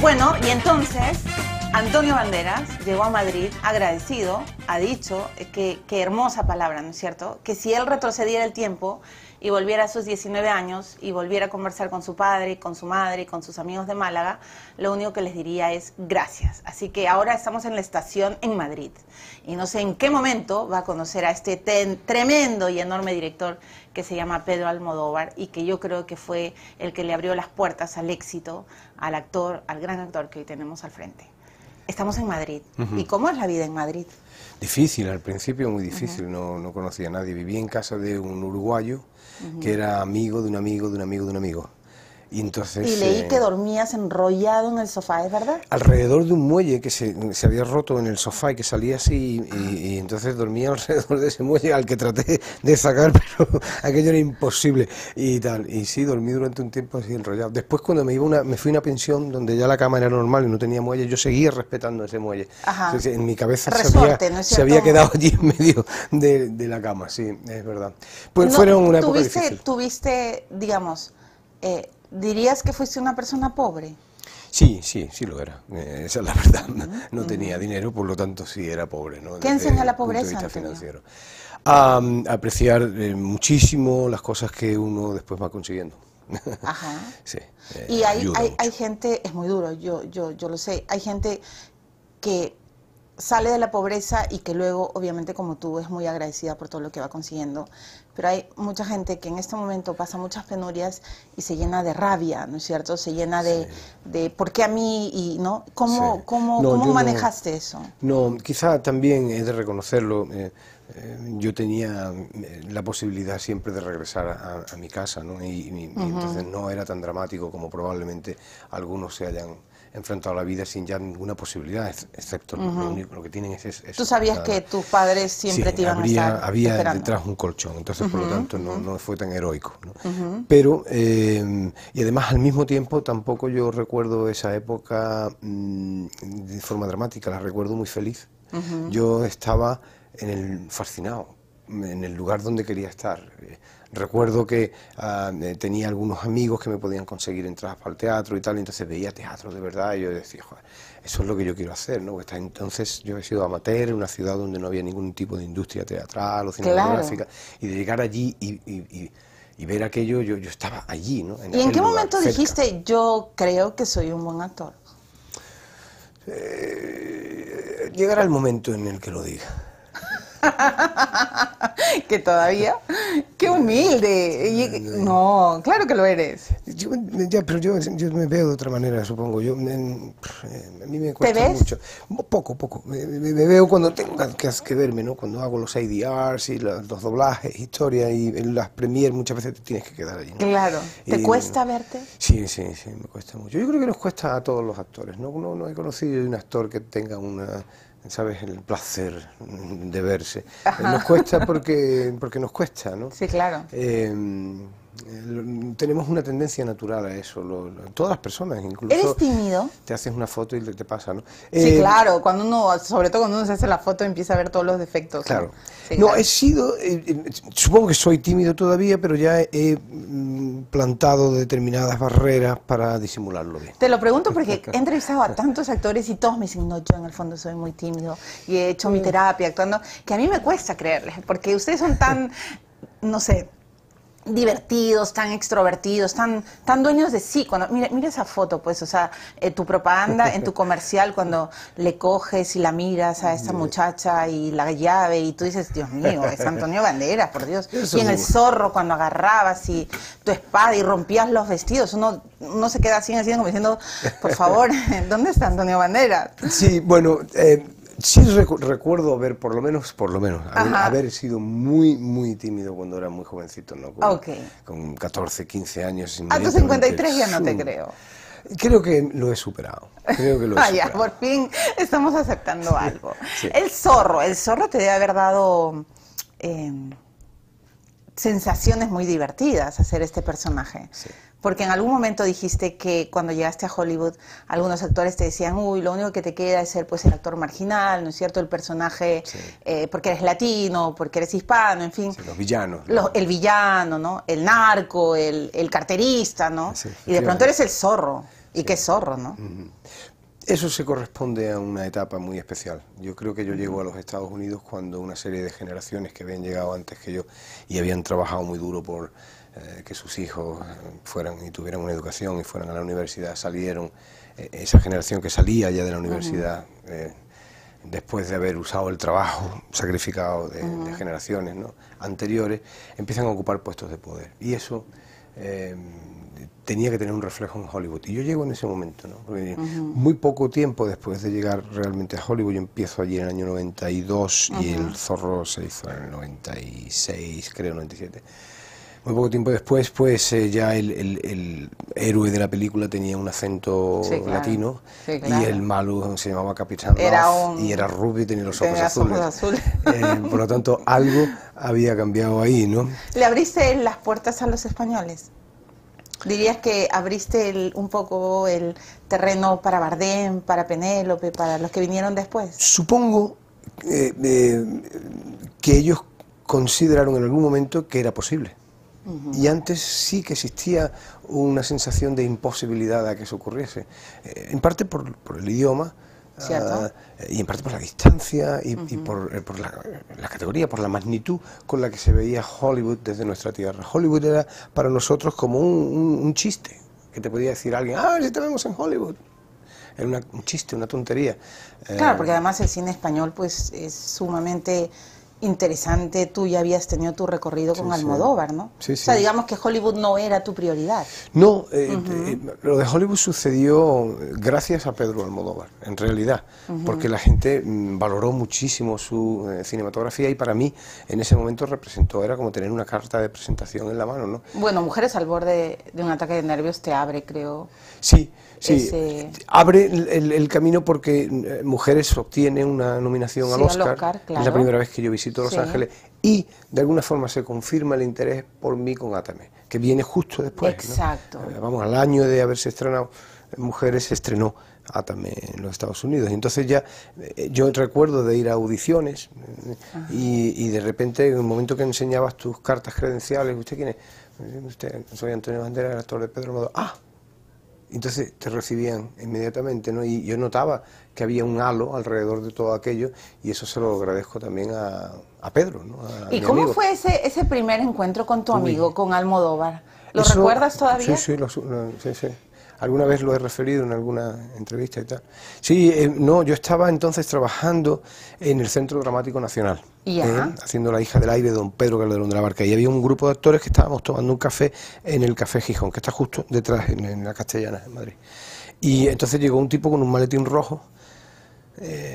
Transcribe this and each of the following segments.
Bueno, y entonces Antonio Banderas llegó a Madrid agradecido, ha dicho, qué hermosa palabra, ¿no es cierto?, que si él retrocediera el tiempo y volviera a sus 19 años y volviera a conversar con su padre, con su madre y con sus amigos de Málaga, lo único que les diría es gracias. Así que ahora estamos en la estación en Madrid y no sé en qué momento va a conocer a este tremendo y enorme director que se llama Pedro Almodóvar y que yo creo que fue el que le abrió las puertas al éxito, al actor, al gran actor que hoy tenemos al frente. Estamos en Madrid. ¿Y cómo es la vida en Madrid? Difícil, al principio muy difícil, no conocía a nadie. Vivía en casa de un uruguayo que era amigo de un amigo de un amigo de un amigo. Y entonces... Y leí que dormías enrollado en el sofá, ¿es verdad? Alrededor de un muelle que se había roto en el sofá y que salía así, y entonces dormía alrededor de ese muelle al que traté de sacar, pero aquello era imposible y tal. Y sí, dormí durante un tiempo así enrollado. Después cuando me fui a una pensión donde ya la cama era normal y no tenía muelle, yo seguía respetando ese muelle. Entonces, en mi cabeza se había quedado allí en medio de la cama, sí, es verdad. Pues fueron una época difícil. ¿Tuviste, digamos... ¿dirías que fuiste una persona pobre? Sí lo era, esa es la verdad. No tenía dinero, por lo tanto sí era pobre, ¿no? ¿Qué enseña la pobreza, Antonio? Financiero. A apreciar muchísimo las cosas que uno después va consiguiendo. Ajá. Sí, y hay gente, es muy duro, yo lo sé, hay gente que sale de la pobreza y que luego, obviamente, como tú, es muy agradecida por todo lo que va consiguiendo, pero hay mucha gente que en este momento pasa muchas penurias y se llena de rabia, ¿no es cierto? Se llena de ¿por qué a mí? Y, ¿no? ¿Cómo manejaste eso? No, quizá también he de reconocerlo, yo tenía la posibilidad siempre de regresar a mi casa, ¿no? Y entonces no era tan dramático como probablemente algunos se hayan enfrentado a la vida sin ya ninguna posibilidad, excepto lo que tienen es ¿Tú sabías que tus padres siempre te iban a estar había esperando? detrás un colchón, entonces por lo tanto no fue tan heroico, ¿no? Pero, y además al mismo tiempo tampoco yo recuerdo esa época de forma dramática, la recuerdo muy feliz. Yo estaba fascinado, en el lugar donde quería estar. Recuerdo que tenía algunos amigos que me podían conseguir entradas para el teatro y tal, y entonces veía teatro de verdad y yo decía, joder, eso es lo que yo quiero hacer, ¿no? Hasta entonces yo he sido amateur en una ciudad donde no había ningún tipo de industria teatral o cinematográfica, y de llegar allí y ver aquello, yo estaba allí, ¿no? ¿Y en qué momento dijiste, yo creo que soy un buen actor? Llegará el momento en el que lo diga. Que todavía, qué humilde. No, claro que lo eres. Pero yo me veo de otra manera, supongo. A mí me cuesta ¿Te ves? mucho. Poco. Me veo cuando tengo que verme, ¿no? Cuando hago los ADRs y los doblajes, historia, y en las premiers muchas veces te tienes que quedar allí, ¿no? Claro. ¿Te cuesta verte? Sí, me cuesta mucho. Yo creo que nos cuesta a todos los actores, ¿no? No he conocido un actor que tenga ¿sabes? El placer de verse. Nos cuesta porque nos cuesta, ¿no? Sí, claro. Tenemos una tendencia natural a eso, todas las personas, incluso... ¿Eres tímido? Te haces una foto y te pasa, ¿no? Sí, claro, sobre todo cuando uno se hace la foto empieza a ver todos los defectos. Claro. ¿No? Sí, No, claro. he sido, supongo que soy tímido todavía, pero ya he plantado determinadas barreras para disimularlo bien. Te lo pregunto porque he entrevistado a tantos actores y todos me dicen, no, yo en el fondo soy muy tímido y he hecho mi terapia actuando, que a mí me cuesta creerles, porque ustedes son tan, no sé, divertidos, tan extrovertidos, tan dueños de sí. Mira esa foto, pues, o sea, tu propaganda en tu comercial, cuando le coges y la miras a esta muchacha y la llave y tú dices, Dios mío, es Antonio Banderas, por Dios. Y en El Zorro, cuando agarrabas y tu espada y rompías los vestidos, uno se queda así como diciendo, por favor, ¿dónde está Antonio Banderas? Sí, bueno... Sí recuerdo haber, por lo menos, haber sido muy tímido cuando era muy jovencito, ¿no? Con 14, 15 años. A tus 53 ya no te creo. Creo que lo he superado. Ya, por fin estamos aceptando algo. Sí. El zorro te debe haber dado sensaciones muy divertidas hacer este personaje. Sí. Porque en algún momento dijiste que cuando llegaste a Hollywood, algunos actores te decían, uy, lo único que te queda es ser pues el actor marginal, ¿no es cierto? El personaje, sí. Porque eres latino, porque eres hispano, en fin. Sí, los villanos. El villano, ¿no? El narco, el carterista, ¿no? Sí, y de pronto eres el zorro. Y qué zorro, ¿no? Eso se corresponde a una etapa muy especial. Yo creo que yo llego a los Estados Unidos cuando una serie de generaciones que habían llegado antes que yo y habían trabajado muy duro por que sus hijos fueran y tuvieran una educación y fueran a la universidad, salieron, esa generación que salía ya de la universidad, después de haber usado el trabajo sacrificado de generaciones, ¿no?, anteriores, empiezan a ocupar puestos de poder. Y eso tenía que tener un reflejo en Hollywood. Y yo llego en ese momento, ¿no? Porque muy poco tiempo después de llegar realmente a Hollywood, yo empiezo allí en el año 92 y El Zorro se hizo en el 96, creo, 97. Muy poco tiempo después, pues ya el héroe de la película tenía un acento latino, y el malo se llamaba Capitán Love, y era rubio y tenía los ojos azules. Por lo tanto, algo había cambiado ahí, ¿no? ¿Le abriste las puertas a los españoles? ¿Dirías que abriste un poco el terreno para Bardem, para Penélope, para los que vinieron después? Supongo que ellos consideraron en algún momento que era posible. Y antes sí que existía una sensación de imposibilidad a que eso ocurriese, en parte por el idioma, y en parte por la distancia y por la categoría, por la magnitud con la que se veía Hollywood desde nuestra tierra. Hollywood era para nosotros como un chiste, que te podía decir alguien, ah, si te vemos en Hollywood. Era un chiste, una tontería. Claro, porque además el cine español pues es sumamente interesante. Tú ya habías tenido tu recorrido con Almodóvar, ¿no? Sí, o sea, digamos que Hollywood no era tu prioridad. No, lo de Hollywood sucedió gracias a Pedro Almodóvar, en realidad, porque la gente valoró muchísimo su cinematografía, y para mí en ese momento representó, era como tener una carta de presentación en la mano, ¿no? Bueno, Mujeres al borde de un ataque de nervios te abre, creo. Sí, sí, abre el camino porque Mujeres obtiene una nominación al Oscar, claro. Es la primera vez que yo visito Los Ángeles, y de alguna forma se confirma el interés por mí con Átame, que viene justo después. Exacto. ¿No? Vamos, al año de haberse estrenado Mujeres, se estrenó Átame en los Estados Unidos, y entonces ya yo recuerdo de ir a audiciones y de repente en el momento que enseñabas tus cartas credenciales, ¿usted quién es? Usted, soy Antonio Banderas, el actor de Pedro Almodóvar. ¡Ah! Entonces te recibían inmediatamente, ¿no? Y yo notaba que había un halo alrededor de todo aquello, y eso se lo agradezco también a Pedro, ¿no? ¿Y cómo amigo. fue ese primer encuentro con tu amigo, con Almodóvar? ¿Lo recuerdas todavía? Sí, sí. Alguna vez lo he referido en alguna entrevista y tal. Sí, no, yo estaba entonces trabajando en el Centro Dramático Nacional, haciendo La hija del aire de don Pedro Calderón de la Barca, y había un grupo de actores que estábamos tomando un café en el Café Gijón, que está justo detrás, en la Castellana, en Madrid. Y entonces llegó un tipo con un maletín rojo,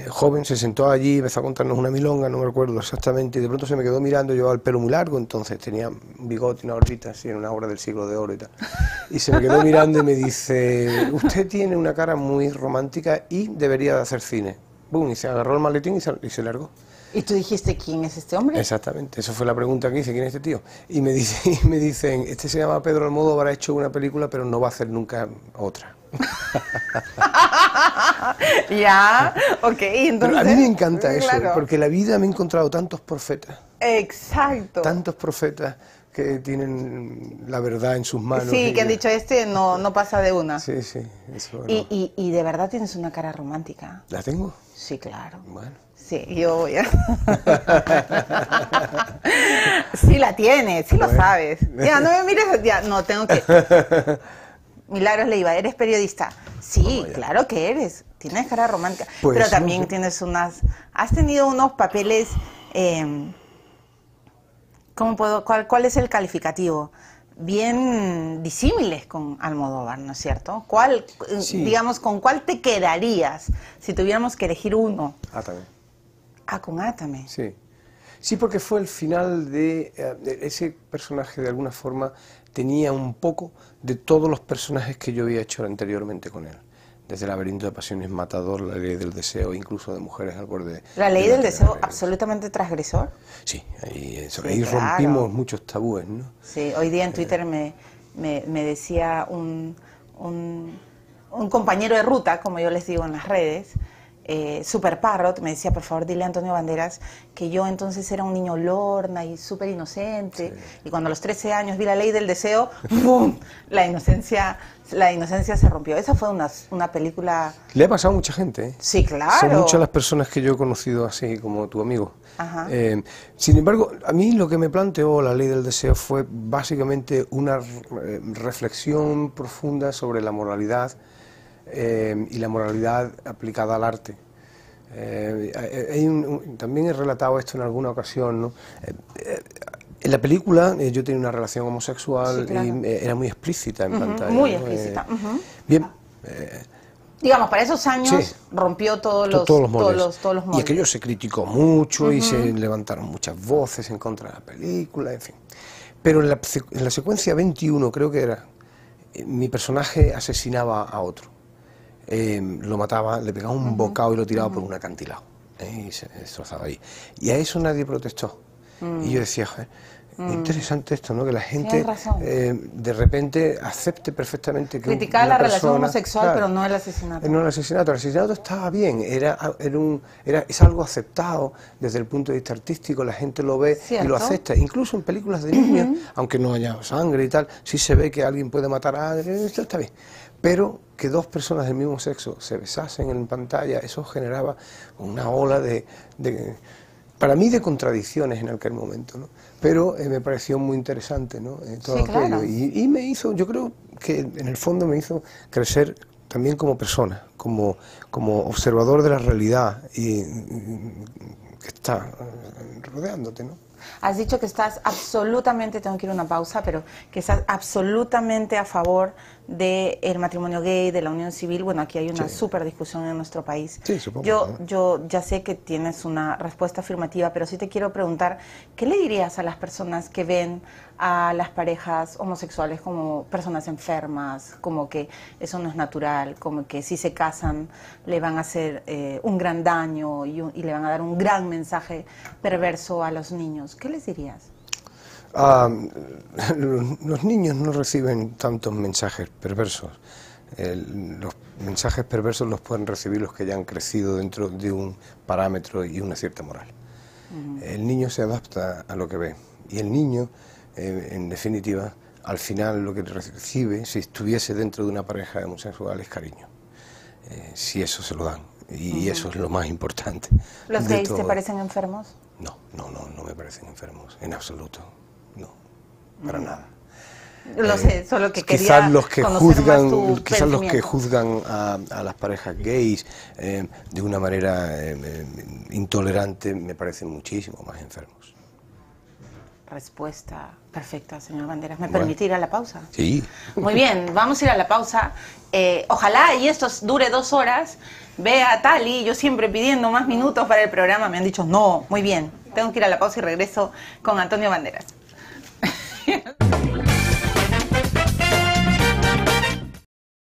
joven, se sentó allí, empezó a contarnos una milonga, no me recuerdo exactamente, y de pronto se me quedó mirando. Llevaba el pelo muy largo, entonces tenía un bigote, una órbita así, en una obra del Siglo de Oro y tal, y se me quedó mirando y me dice, usted tiene una cara muy romántica y debería de hacer cine. Boom, y se agarró el maletín y se largó. ¿Y tú dijiste, quién es este hombre? Exactamente, eso fue la pregunta que hice, ¿quién es este tío? Y me dicen, este se llama Pedro Almodóvar, ha hecho una película, pero no va a hacer nunca otra. Ya, ok, entonces... Pero a mí me encanta eso, claro, porque la vida me ha encontrado tantos profetas. Exacto. Tantos profetas que tienen la verdad en sus manos. Sí, que han dicho, no pasa de una. Sí, eso no. Y de verdad tienes una cara romántica. ¿La tengo? Sí, claro. Bueno. Sí, yo ya. Sí la tienes, sí lo sabes. Ya, no me mires, ya, no, tengo que... Milagros Leiva, ¿eres periodista? Sí, claro que eres. Tienes cara romántica. Pues, pero también tienes has tenido unos papeles, ¿cuál es el calificativo? Bien disímiles con Almodóvar, ¿no es cierto? Digamos, ¿con cuál te quedarías si tuviéramos que elegir uno? Átame. Con Átame. Sí, porque fue el final de ese personaje, de alguna forma tenía un poco de todos los personajes que yo había hecho anteriormente con él. Desde El laberinto de pasiones, Matador, La ley del deseo, incluso de Mujeres al borde. ¿La ley del deseo absolutamente transgresor? Sí, ahí rompimos muchos tabúes, ¿no? Sí, hoy día en Twitter me decía un compañero de ruta, como yo les digo en las redes, Super Parrot, me decía, por favor, dile a Antonio Banderas que yo entonces era un niño lorna y súper inocente, y cuando a los 13 años vi La Ley del Deseo, ¡bum!, la inocencia se rompió. Esa fue una película... Le ha pasado a mucha gente, ¿eh? Sí, claro. Son muchas las personas que yo he conocido así como tu amigo. Ajá. Sin embargo, a mí lo que me planteó La Ley del Deseo fue básicamente una reflexión profunda sobre la moralidad y la moralidad aplicada al arte. También he relatado esto en alguna ocasión, ¿no? En la película yo tenía una relación homosexual, sí, claro, y era muy explícita en pantalla. Muy explícita. Bien. Digamos, para esos años sí, rompió todos los moldes. Y aquello se criticó mucho y se levantaron muchas voces en contra de la película, en fin. Pero en la secuencia 21, creo que era, mi personaje asesinaba a otro. Lo mataba, le pegaba un bocado y lo tiraba por un acantilado. Y se destrozaba ahí. Y a eso nadie protestó. Y yo decía, joder, interesante esto, ¿no? Que la gente de repente acepte perfectamente que criticaba la relación homosexual, claro, pero no el asesinato. No el asesinato. El asesinato estaba bien, es algo aceptado desde el punto de vista artístico, la gente lo ve, ¿cierto?, y lo acepta. Incluso en películas de niños, aunque no haya sangre y tal, sí se ve que alguien puede matar a alguien, esto está bien. Pero que dos personas del mismo sexo se besasen en pantalla, eso generaba una ola para mí de contradicciones en aquel momento, ¿no? Pero me pareció muy interesante, ¿no? Todo sí, aquello. Claro. Y me hizo, yo creo que en el fondo me hizo crecer también como persona, como observador de la realidad y que está rodeándote, ¿no? Has dicho que estás absolutamente, tengo que ir a una pausa, pero que estás absolutamente a favor del matrimonio gay, de la unión civil. Bueno, aquí hay una súper discusión en nuestro país. Sí, supongo. Yo ya sé que tienes una respuesta afirmativa, pero sí te quiero preguntar, ¿qué le dirías a las personas que ven a las parejas homosexuales como personas enfermas, como que eso no es natural, como que si se casan le van a hacer un gran daño y le van a dar un gran mensaje perverso a los niños? ¿Qué les dirías? Los niños no reciben tantos mensajes perversos. Los mensajes perversos los pueden recibir los que ya han crecido dentro de un parámetro y una cierta moral. El niño se adapta a lo que ve y el niño, en definitiva, al final lo que recibe, si estuviese dentro de una pareja homosexual, es cariño, si eso se lo dan, y eso es lo más importante. ¿Los gays te parecen enfermos? No me parecen enfermos, en absoluto, no, para nada. Lo sé, solo que quería quizás los que juzgan, juzgan a las parejas gays de una manera intolerante me parecen muchísimo más enfermos. Respuesta perfecta, señor Banderas. ¿Me permite ir a la pausa? Sí. Muy bien, vamos a ir a la pausa. Ojalá y esto dure 2 horas. Vea a Tali, yo siempre pidiendo más minutos para el programa, me han dicho no. Muy bien, tengo que ir a la pausa y regreso con Antonio Banderas.